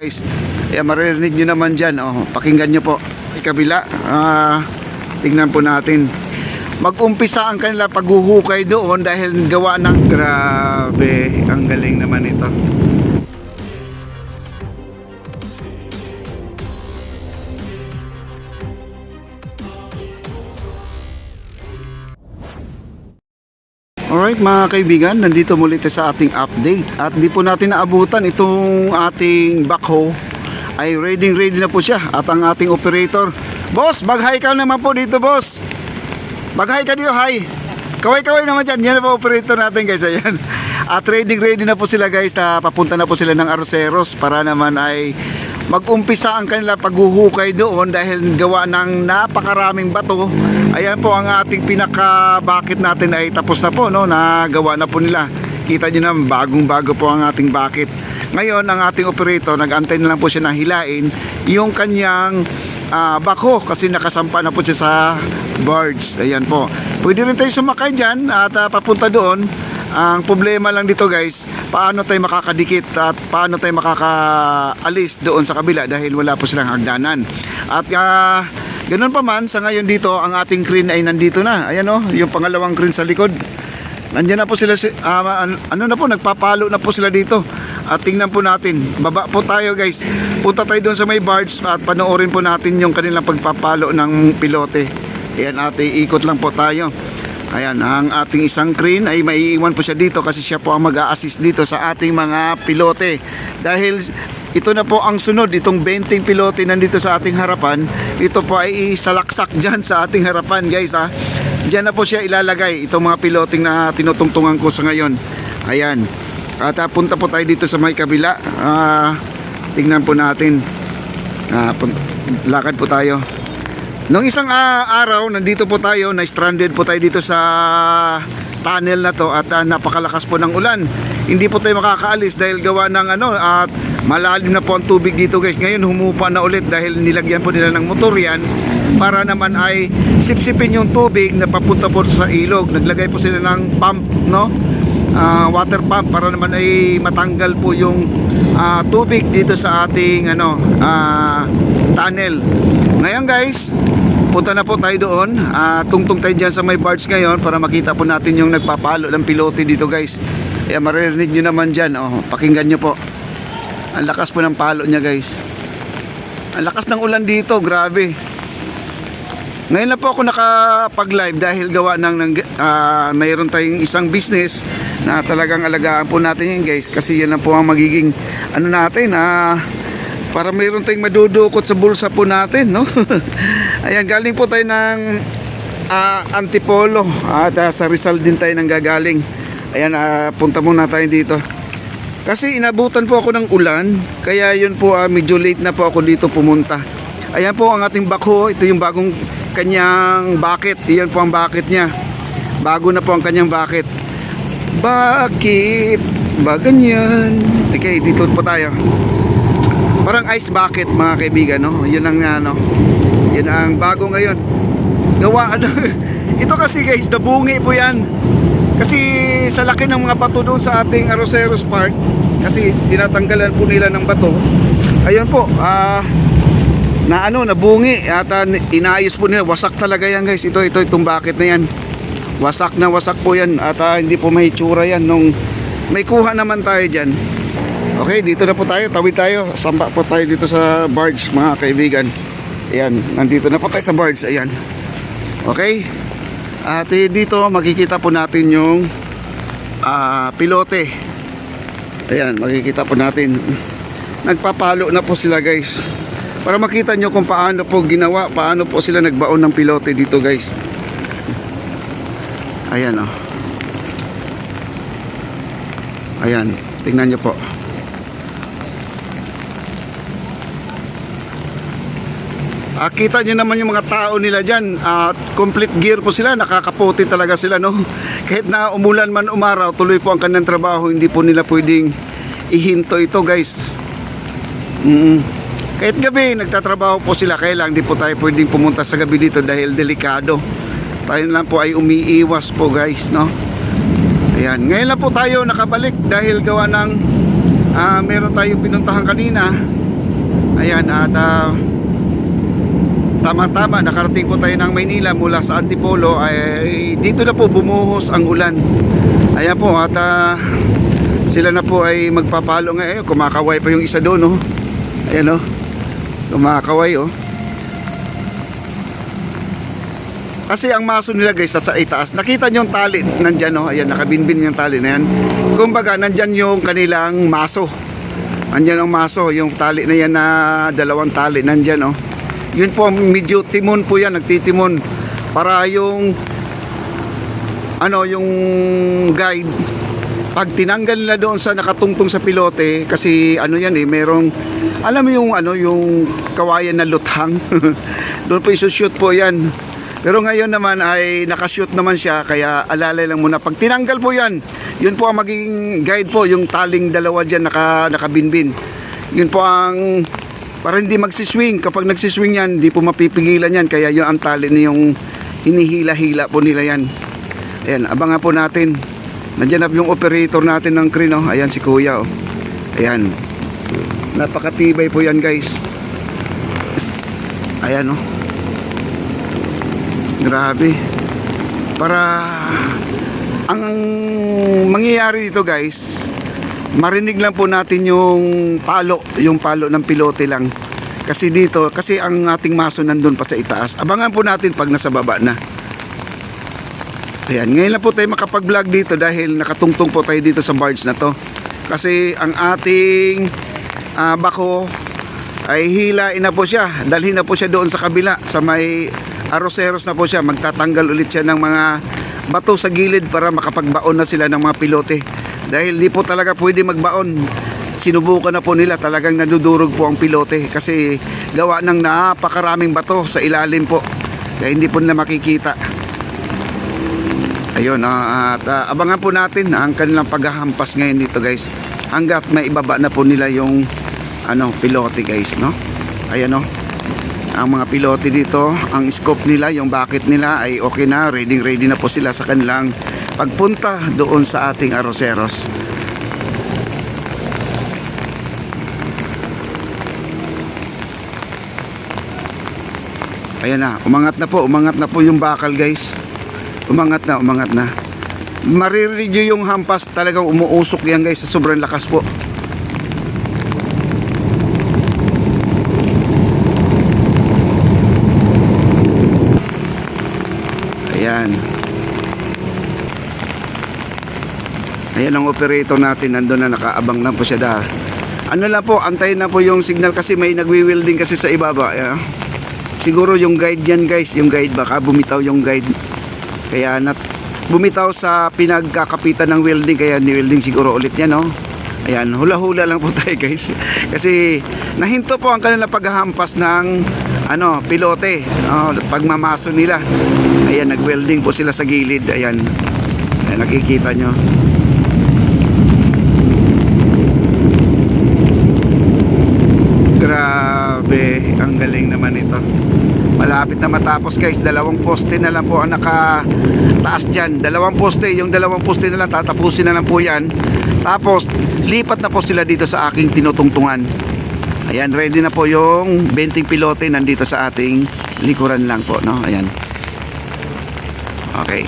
Guys, maririnig nyo naman dyan, pakinggan nyo po ikabila. Tingnan po natin, mag-umpisa ang kanila paghuhukay doon dahil gawa ng grabe, ang galing naman ito. Alright mga kaibigan, nandito muli tayo sa ating update. At di po natin naabutan itong ating backhoe. Ay ready na po siya. At ang ating operator, boss, mag-hi ka naman po dito, boss. Mag-hi ka dito, hi. Kaway-kaway naman dyan. Yan na po operator natin, guys. Ayan. At ready na po sila, guys. Papunta na po sila ng Arroceros para naman ay mag-umpisa ang kanila paghuhukay doon dahil gawa ng napakaraming bato. Ayan po ang ating pinaka-bucket natin ay tapos na po, no? Nagawa na po nila. Kita nyo na, bagong-bago po ang ating bucket. Ngayon, ang ating operator, nag-antay na lang po siya na hilain yung kanyang backhoe kasi nakasampa na po siya sa barge. Ayan po. Pwede rin tayo sumakay dyan at papunta doon. Ang problema lang dito, guys, paano tayo makakadikit at paano tayo makakaalis doon sa kabila dahil wala po silang hagdanan. At ganun pa man, sa ngayon dito, ang ating crane ay nandito na. Ayan yung pangalawang crane sa likod. Nandiyan na po sila, nagpapalo na po sila dito. At tingnan po natin, baba po tayo, guys. Punta tayo doon sa may barge at panoorin po natin yung kanilang pagpapalo ng pilote. Ayan, ikot lang po tayo. Ayan, ang ating isang crane ay maiiwan po siya dito kasi siya po ang mag-a-assist dito sa ating mga pilote. Dahil ito na po ang sunod, itong 20 pilote nandito sa ating harapan, ito po ay isalaksak dyan sa ating harapan, guys, ha. Dyan na po siya ilalagay, itong mga piloting na tinutungtungan ko sa ngayon. Ayan, at punta po tayo dito sa may kabila. Tingnan po natin. Lakad po tayo. Nung isang araw, nandito po tayo, na-stranded po tayo dito sa tunnel na to at napakalakas po ng ulan. Hindi po tayo makakaalis dahil gawa ng at malalim na po ang tubig dito, guys. Ngayon humupa na ulit dahil nilagyan po nila ng motor yan para naman ay sipsipin yung tubig na papunta po sa ilog. Naglagay po sila ng pump, water pump para naman ay matanggal po yung tubig dito sa ating tunnel. Ngayon, guys, punta na po tayo doon. Tungtong tayo dyan sa may barge ngayon para makita po natin yung nagpapalo ng pilote dito, guys. Maririnig nyo naman dyan, pakinggan nyo po. Ang lakas po ng palo nya, guys. Ang lakas ng ulan dito, grabe. Ngayon na po ako nakapag-live dahil gawa mayroon tayong isang business na talagang alagaan po natin yun, guys. Kasi yan lang po ang magiging natin, para mayroon tayong madudukot sa bulsa po natin, no? Ayan, galing po tayo ng Antipolo at sa Rizal din tayo nang gagaling. Ayan, punta muna tayo dito kasi inabutan po ako ng ulan, kaya yun po medyo late na po ako dito pumunta. Ayan po ang ating backhoe. Ito yung bagong kanyang bucket. Iyan po ang bucket nya. Bago na po ang kanyang bucket. Bakit ba ganyan? Okay, dito po tayo. Parang ice bucket, mga kaibigan, no? Yun ang yun ang bago ngayon. Gawa ito kasi, guys, nabungi po yan. Kasi sa laki ng mga bato doon sa ating Arroceros Park, kasi tinatanggalan po nila ng bato. Ayun po, nabungi at inaayos po nila. Wasak talaga yan, guys. Itong bucket na yan. Wasak na wasak po yan at hindi po mahitsura yan nung may kuha naman tayo dyan. Okay, dito na po tayo, tawid tayo, samba po tayo dito sa barge, mga kaibigan. Ayan, nandito na po tayo sa barge, ayan. Okay, at dito makikita po natin yung pilote. Ayan, makikita po natin. Nagpapalo na po sila, guys. Para makita nyo kung paano po ginawa, paano po sila nagbaon ng pilote dito, guys. Ayan, Ayan, tingnan nyo po. Kita nyo naman yung mga tao nila dyan. Complete gear po sila. Nakakaputi talaga sila, no? Kahit na umulan man umaraw, tuloy po ang kanilang trabaho. Hindi po nila pwedeng ihinto ito, guys. Kahit gabi, nagtatrabaho po sila. Kaya lang, hindi po tayo pwedeng pumunta sa gabi dito dahil delikado. Tayo lang po ay umiiwas po, guys, no? Ayan. Ngayon lang po tayo nakabalik dahil gawa ng meron tayong pinuntahan kanina Ayan, at tama-tama nakarating po tayo ng Maynila mula sa Antipolo. Ay dito na po bumuhos ang ulan. Ayan po, at sila na po ay magpapalo ngayon. Kumakaway pa yung isa doon, oh. Ayan, oh, kumakaway, oh. Kasi ang maso nila guys sa itaas, nakita nyo yung tali nandyan, oh. Ayan, nakabinbin yung tali na yan. Kumbaga nandyan yung kanilang maso. Andyan ang maso, yung tali na yan na dalawang tali nandyan, oh. Yun po, medyo timon po yan, nagtitimon para yung yung guide, pag tinanggal nila doon sa nakatungtong sa pilote, kasi yan merong, alam mo yung yung kawayan na luthang. Doon po isushoot po yan. Pero ngayon naman ay nakashoot naman siya, kaya alalay lang muna. Pag tinanggal po yan, yun po ang magiging guide po, yung taling dalawa dyan nakabinbin. Yun po ang, para hindi magsiswing. Kapag nagsiswing yan, hindi po mapipigilan yan. Kaya yung ang tali niyong hinihila-hila po nila yan. Ayan, abangan po natin. Nandiyan na yung operator natin ng crane, oh. Ayan si Kuya, oh. Ayan. Napakatibay po yan guys. Ayan, oh. Grabe. Para ang mangyayari dito guys, marinig lang po natin yung palo ng pilote lang. Kasi dito, kasi ang ating maso nandun pa sa itaas. Abangan po natin pag nasa baba na. Ayan, ngayon lang po tayo makapag-vlog dito dahil nakatungtong po tayo dito sa barge na to. Kasi ang ating bako ay hilain na po siya. Dalhin na po siya doon sa kabila, sa may Arroceros na po siya. Magtatanggal ulit siya ng mga bato sa gilid para makapagbaon na sila ng mga pilote. Dahil di po talaga pwede magbaon. Sinubukan na po nila, talagang nadudurog po ang pilote kasi gawa ng napakaraming bato sa ilalim po. Kaya hindi po nila makikita. Ayun, at abangan po natin ang kanilang paghahampas ngayon dito guys. Hanggat may ibaba na po nila yung pilote guys, no? Ayan, no? Ang mga pilote dito, ang scope nila, yung bucket nila ay okay na, ready na po sila sa kanilang pagpunta doon sa ating Arroceros. Ayan na, umangat na po yung bakal guys. Umangat na. Maririnig nyo yung hampas, talagang umuusok yan guys sa sobrang lakas po. Ayan ang operator natin, nandun na, nakaabang na po siya ano lang po, antayin na po yung signal kasi may nagwi-welding kasi sa ibaba. Siguro yung guide yan guys, yung guide, baka bumitaw yung guide. Kaya bumitaw sa pinagkakapitan ng welding, kaya ni-welding siguro ulit yan, no? Ayan, hula-hula lang po tayo guys. Kasi nahinto po ang kanilang paghahampas ng pilote, pagmamaso nila. Ayan, nag-welding po sila sa gilid. Ayan, nakikita nyo. Grabe, ang galing naman ito. Malapit na matapos guys, 2 poste na lang po ang nakataas dyan. 2 poste, yung 2 poste na lang, tatapusin na lang po yan. Tapos lipat na po sila dito sa aking tinutungtungan. Ayan, ready na po yung 20 pilote nandito sa ating likuran lang po, no? Ayan. Okay.